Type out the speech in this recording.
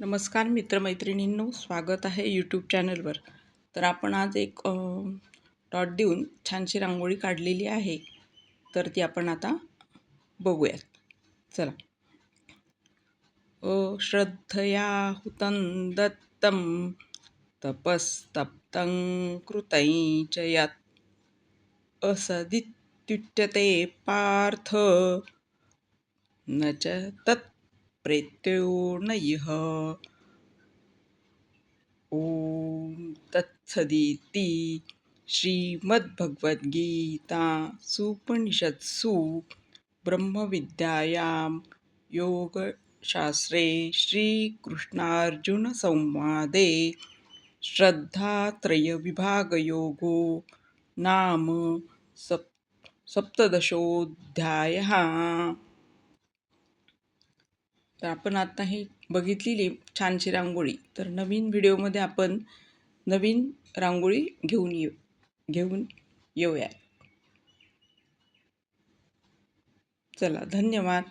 नमस्कार मित्रमैत्रिणींनो, स्वागत आहे यूट्यूब चॅनलवर. तर आपण आज एक डॉट देऊन छानशी रांगोळी काढलेली आहे. तर ती आपण आता बघूयात. चला. श्रद्धया हुतं दत्तं तपस्तप्तं कृतं च यत् असदित्युच्यते पार्थ न च तत् प्रेत्यो न इह. ओम तत्सदिति श्रीमद्भगवद्गीता सुपनिषत्सु ब्रह्मविद्यायां योगशास्त्रे श्रीकृष्णार्जुनसंवादे श्रद्धात्रयविभागयोगो नाम सप्तदशोऽध्यायः. तर आपण आता ही बघितलेली छानशी रांगोळी. तर नवीन व्हिडिओमध्ये आपण नवीन रांगोळी घेऊन येऊया. चला, धन्यवाद.